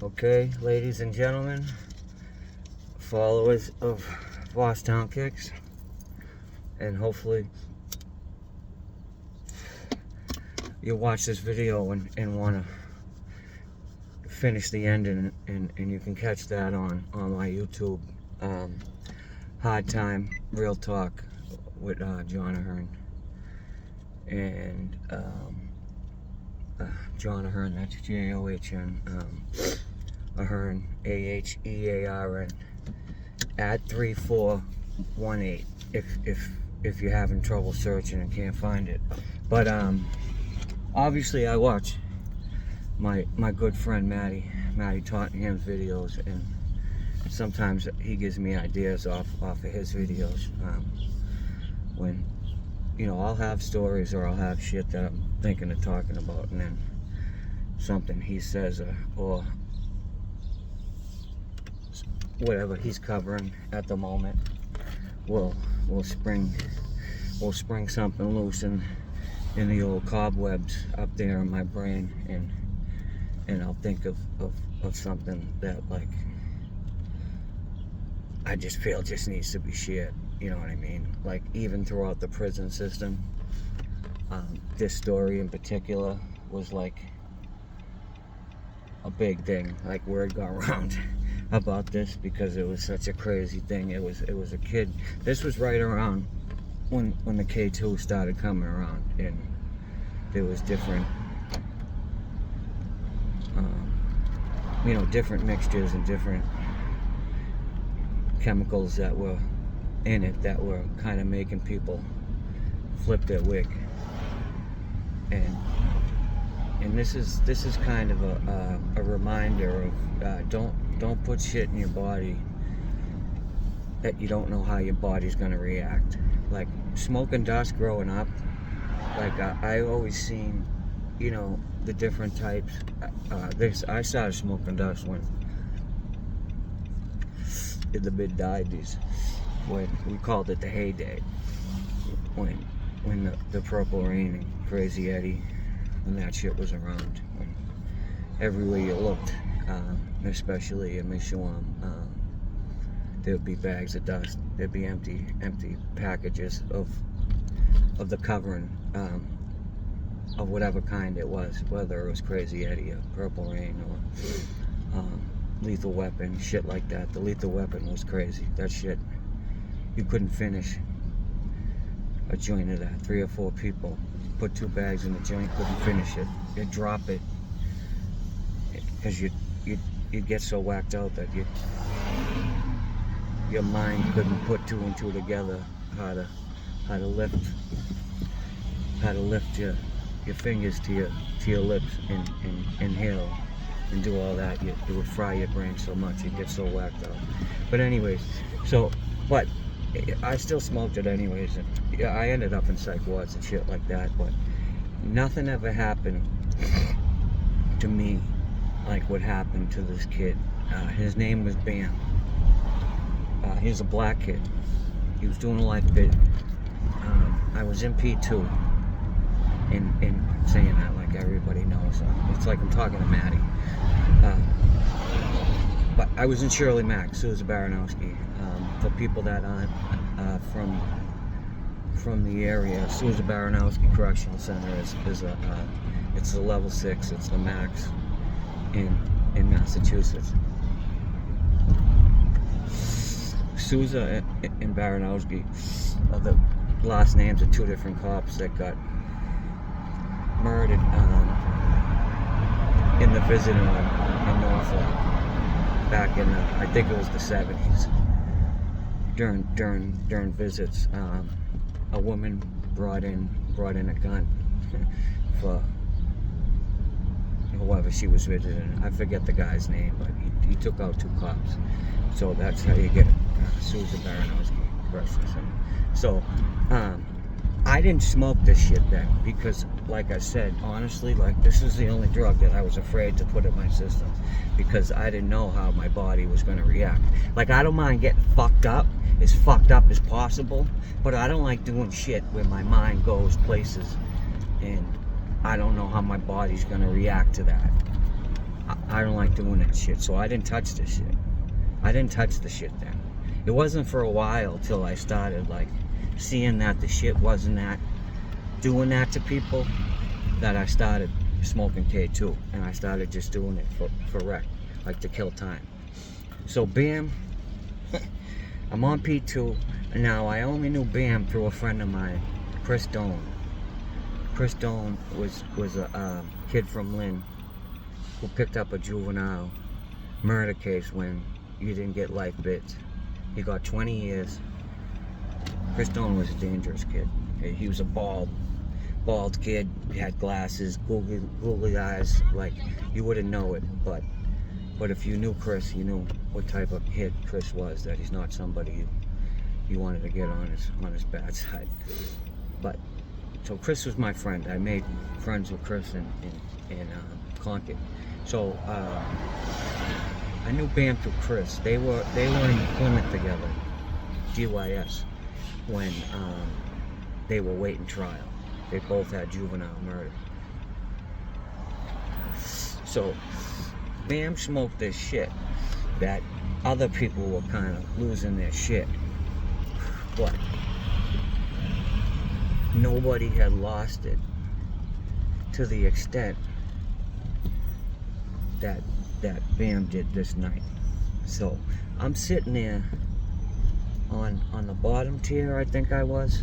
Okay, ladies and gentlemen, followers of Bosstown Kicks, and hopefully you'll watch this video and want to finish the ending, and you can catch that on my YouTube. Hard Time Real Talk with John Ahern. And John Ahern, that's John, Ahern, Ahearn, at 3418 if you're having trouble searching and can't find it. But obviously I watch my good friend Matty Tottenham's videos, and sometimes he gives me ideas off of his videos. When, you know, I'll have stories or I'll have shit that I'm thinking of talking about, and then something he says or whatever he's covering at the moment will spring something loose in the old cobwebs up there in my brain, and I'll think of something that, like, I just feel just needs to be shared. You know what I mean? Like, even throughout the prison system, this story in particular was like a big thing. Like, word got around about this because it was such a crazy thing. It was a kid. This was right around when the K-2 started coming around, and there was different you know, different mixtures and different chemicals that were in it that were kind of making people flip their wig. And this is kind of a reminder of don't put shit in your body that you don't know how your body's gonna react. Like smoking dust growing up, like I always seen, you know, the different types. I started smoking dust when in the mid-90s, when we called it the heyday, when the Purple Rain and Crazy Eddie, when that shit was around, when everywhere you looked, especially in Michoacán, there'd be bags of dust, there'd be empty packages of the covering, of whatever kind it was, whether it was Crazy Eddie or Purple Rain or Lethal Weapon, shit like that. The Lethal Weapon was crazy. That shit, you couldn't finish a joint of that. 3 or 4 people put 2 bags in the joint, couldn't finish it. You'd drop it because you'd get so whacked out that your mind couldn't put 2 and 2 together. How to lift your fingers to your lips and inhale and do all that. It would fry your brain so much, you'd get so whacked out. But anyways, but I still smoked it anyways, and yeah, I ended up in psych wards and shit like that, but nothing ever happened to me like what happened to this kid. His name was Bam. He's a black kid. He was doing a life bid. I was in P2, and saying that like everybody knows. It's like I'm talking to Maddie. But I was in Shirley Mack, Souza Baranowski. For people that aren't from the area, Souza Baranowski Correctional Center is it's the level 6. It's the max in Massachusetts. Souza and Baranowski are the last names of 2 different cops that got murdered in the visiting room in Norfolk back in I think it was the 70s. During visits, a woman brought in a gun for whoever she was visiting. I forget the guy's name, but he took out 2 cops. So that's how you get Souza Baranowski Correctional Center. So I didn't smoke this shit then because, like I said, honestly, like, this is the only drug that I was afraid to put in my system because I didn't know how my body was going to react. Like, I don't mind getting fucked up as possible, but I don't like doing shit where my mind goes places and I don't know how my body's going to react to that. I don't like doing that shit. So I didn't touch this shit. I didn't touch the shit then. It wasn't for a while till I started like seeing that the shit wasn't that doing that to people, that I started smoking K-2, and I started just doing it for rec, like to kill time. So bam, I'm on P2, and now I only knew Bam through a friend of mine, Chris Doan. Chris Doan was a kid from Lynn who picked up a juvenile murder case when you didn't get life bits. He got 20 years. Chris Doan was a dangerous kid. He was a bald kid. He had glasses, googly eyes. Like, you wouldn't know it, but if you knew Chris, you knew what type of kid Chris was. That he's not somebody you wanted to get on his bad side. But so Chris was my friend. I made friends with Chris in Concord. So I knew Bam through Chris. They were in Plymouth together, GYS, when they were waiting trial. They both had juvenile murder. So Bam smoked this shit that other people were kind of losing their shit. But nobody had lost it to the extent that Bam did this night. So I'm sitting there on the bottom tier, I think I was,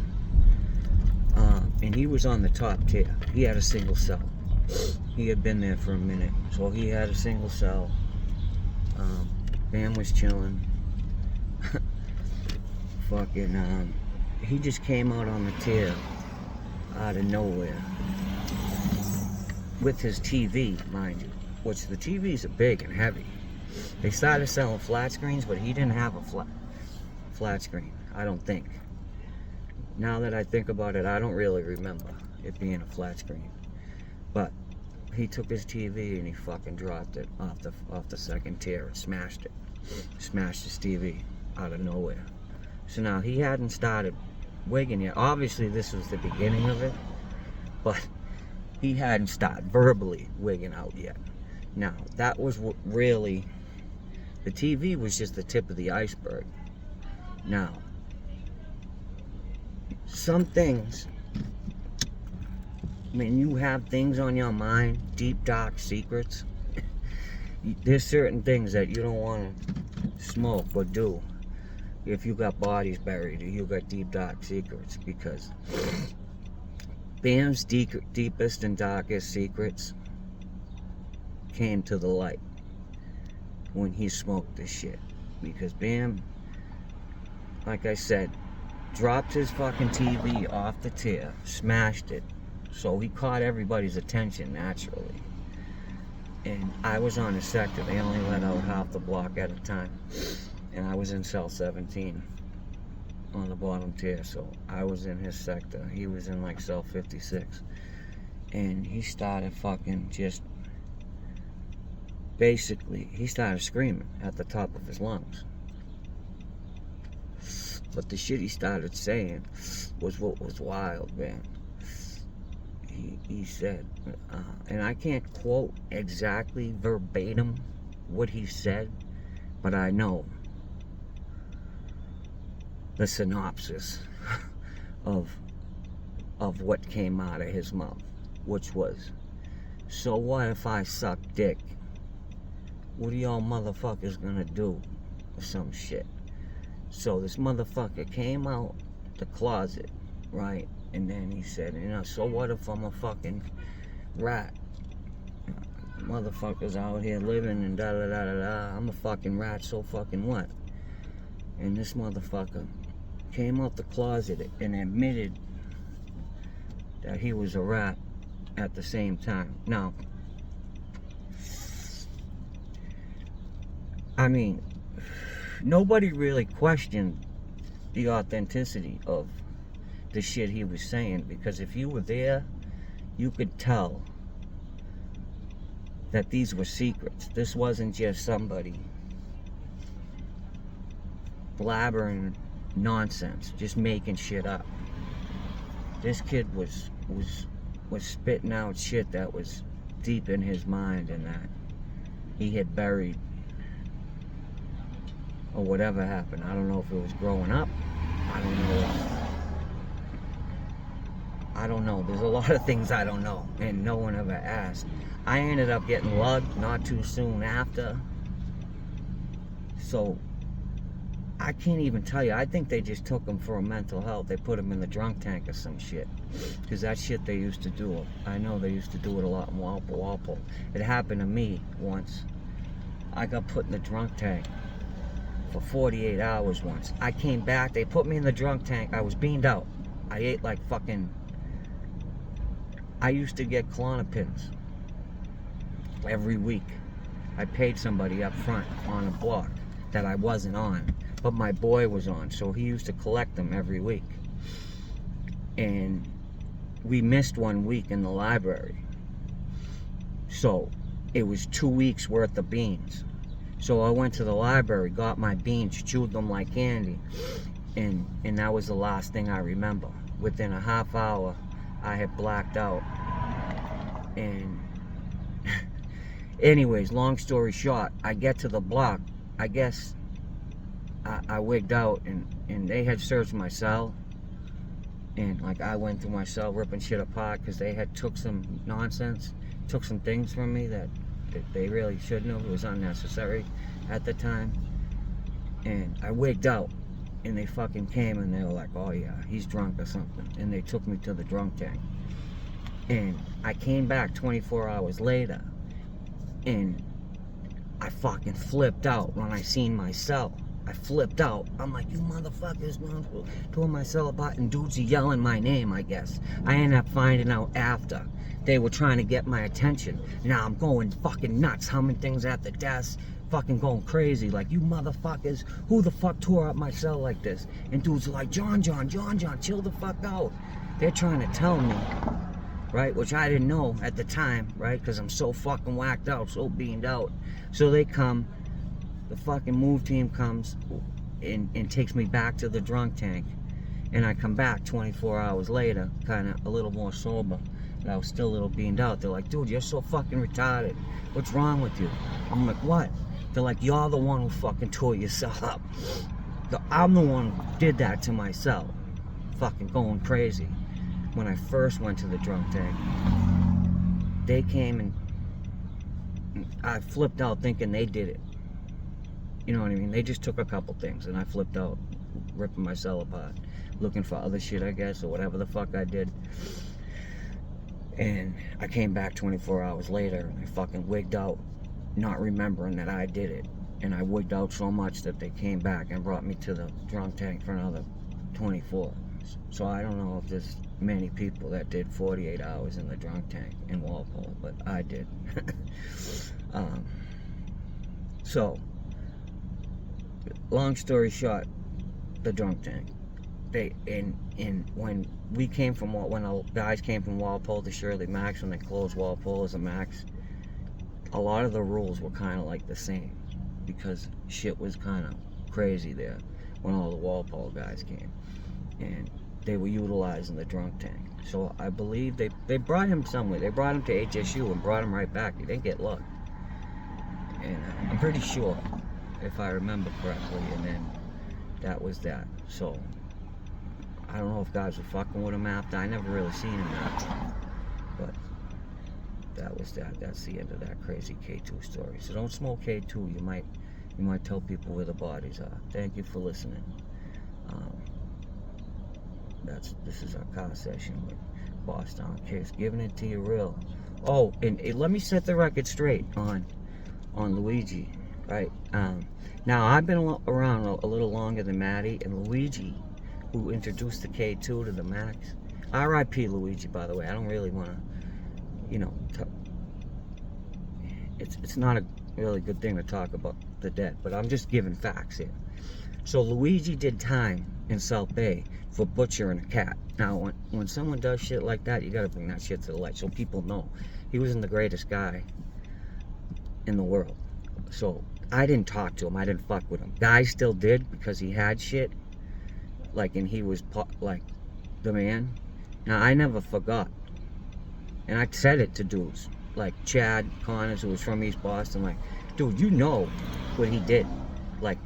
and he was on the top tier. He had a single cell. He had been there for a minute, so he had a single cell. Bam was chilling. Fucking, he just came out on the tier out of nowhere with his TV, mind you, which the TVs are big and heavy. They started selling flat screens, but he didn't have a flat screen, I don't think. Now that I think about it, I don't really remember it being a flat screen. But he took his TV and he fucking dropped it off the second tier and smashed it. Smashed his TV out of nowhere. So now he hadn't started wigging yet. Obviously this was the beginning of it, but he hadn't started verbally wigging out yet. Now that was what really, the TV was just the tip of the iceberg. Now, some things, when you have things on your mind, deep dark secrets, there's certain things that you don't want to smoke or do if you got bodies buried or you got deep dark secrets, because Bam's deepest and darkest secrets came to the light when he smoked this shit. Because Bam, like I said, dropped his fucking TV off the tier, smashed it, so he caught everybody's attention naturally. And I was on a sector. They only let out half the block at a time, and I was in cell 17 on the bottom tier, so I was in his sector. He was in like cell 56, and he started fucking just basically, he started screaming at the top of his lungs. But the shit he started saying was what was wild, man. He said, and I can't quote exactly verbatim what he said, but I know the synopsis of what came out of his mouth, which was, so what if I suck dick? What are y'all motherfuckers gonna do? Or some shit. So this motherfucker came out the closet, right? And then he said, you know, so what if I'm a fucking rat? Motherfuckers out here living and da da da da da. I'm a fucking rat, so fucking what? And this motherfucker came out the closet and admitted that he was a rat at the same time. Now, I mean, nobody really questioned the authenticity of the shit he was saying, because if you were there, you could tell that these were secrets. This wasn't just somebody blabbering nonsense, just making shit up. This kid was spitting out shit that was deep in his mind, and that he had buried, or whatever happened. I don't know if it was growing up. I don't know. I don't know. There's a lot of things I don't know, and no one ever asked. I ended up getting lugged not too soon after. So I can't even tell you. I think they just took him for a mental health. They put him in the drunk tank or some shit. Because that shit they used to do. I know they used to do it a lot in Walpole. It happened to me once. I got put in the drunk tank for 48 hours once. I came back. They put me in the drunk tank. I was beamed out. I ate like fucking... I used to get Klonopins every week. I paid somebody up front on a block that I wasn't on, but my boy was on, so he used to collect them every week. And we missed 1 week in the library, so it was 2 weeks worth of beans. So I went to the library, got my beans, chewed them like candy, and that was the last thing I remember. Within a half hour I had blacked out. And anyways, long story short, I get to the block. I guess I wigged out, and they had searched my cell, and like I went through my cell ripping shit apart because they had took some nonsense, took some things from me that they really shouldn't have. It was unnecessary at the time. And I wigged out, and they fucking came and they were like, oh yeah, he's drunk or something, and they took me to the drunk tank. And I came back 24 hours later, and I fucking flipped out when I seen my cell. I flipped out. I'm like, you motherfuckers, tore my cell apart, and dudes are yelling my name, I guess. I ended up finding out after. They were trying to get my attention. Now I'm going fucking nuts, humming things at the desk, fucking going crazy, like, you motherfuckers, who the fuck tore up my cell like this? And dudes are like, John, chill the fuck out. They're trying to tell me, right, which I didn't know at the time, right, because I'm so fucking whacked out, so beamed out. So they come, the fucking move team comes and takes me back to the drunk tank, and I come back 24 hours later, kind of a little more sober, and I was still a little beamed out. They're like, dude, you're so fucking retarded, what's wrong with you? I'm like, what? They're like, you're the one who fucking tore yourself up. I'm the one who did that to myself, fucking going crazy. When I first went to the drunk tank, they came and I flipped out thinking they did it. You know what I mean? They just took a couple things and I flipped out, ripping my cell apart, looking for other shit, I guess, or whatever the fuck I did. And I came back 24 hours later and I fucking wigged out, not remembering that I did it. And I wigged out so much that they came back and brought me to the drunk tank for another 24. So I don't know if there's many people that did 48 hours in the drunk tank in Walpole, but I did. So, long story short, the drunk tank. When we came from, when the guys came from Walpole to Shirley Max, when they closed Walpole as a Max, a lot of the rules were kind of like the same, because shit was kind of crazy there when all the Walpole guys came, and they were utilizing the drunk tank. So I believe they brought him somewhere. They brought him to HSU and brought him right back. He didn't get luck. And I'm pretty sure, if I remember correctly, and then that was that. So I don't know if guys were fucking with him after. I never really seen him after. But that was that. That's the end of that crazy K-2 story. So don't smoke K-2. You might tell people where the bodies are. Thank you for listening. This is our car session with Boston Case, giving it to you real. Oh, and let me set the record straight on Luigi, right? Now I've been around a little longer than Maddie, and Luigi, who introduced the K-2 to the Max. R.I.P. Luigi, by the way. I don't really want to, it's not a really good thing to talk about the dead, but I'm just giving facts here. So Luigi did time in South Bay for butchering a cat. Now, when someone does shit like that, you gotta bring that shit to the light so people know. He wasn't the greatest guy in the world. So I didn't talk to him. I didn't fuck with him. Guys still did, because he had shit. Like, and he was like the man. Now, I never forgot. And I said it to dudes. like Chad Connors, who was from East Boston, like, dude, you know what he did. Like,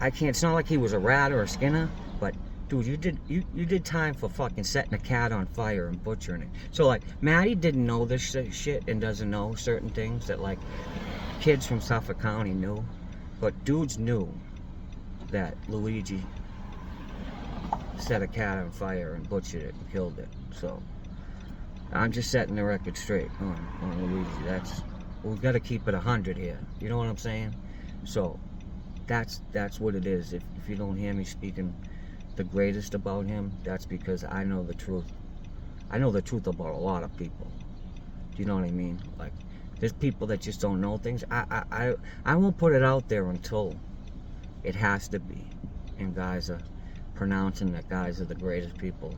I can't, it's not like he was a rat or a Skinner, but dude, you did time for fucking setting a cat on fire and butchering it. So like, Maddie didn't know this shit and doesn't know certain things that like kids from Suffolk County knew, but dudes knew that Luigi set a cat on fire and butchered it and killed it. So I'm just setting the record straight on Luigi. We've got to keep it 100 here. You know what I'm saying? So that's what it is. If you don't hear me speaking the greatest about him, that's because I know the truth. I know the truth about a lot of people. Do you know what I mean? Like, there's people that just don't know things. I won't put it out there until it has to be, and guys are pronouncing that guys are the greatest people,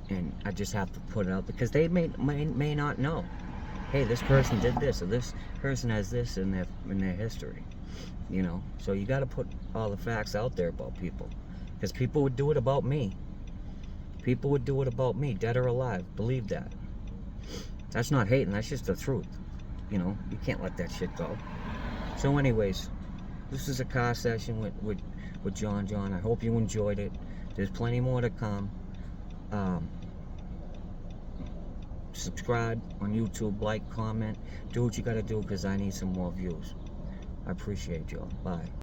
and I just have to put it out because they may not know. Hey, this person did this, or this person has this in their history. You know, so you got to put all the facts out there about people, because people would do it about me. People would do it about me, dead or alive. Believe that. That's not hating, that's just the truth. You know, you can't let that shit go. So anyways, this is a car session with John. I hope you enjoyed it. There's plenty more to come. Subscribe on YouTube, like, comment, do what you gotta do, because I need some more views. I appreciate y'all. Bye.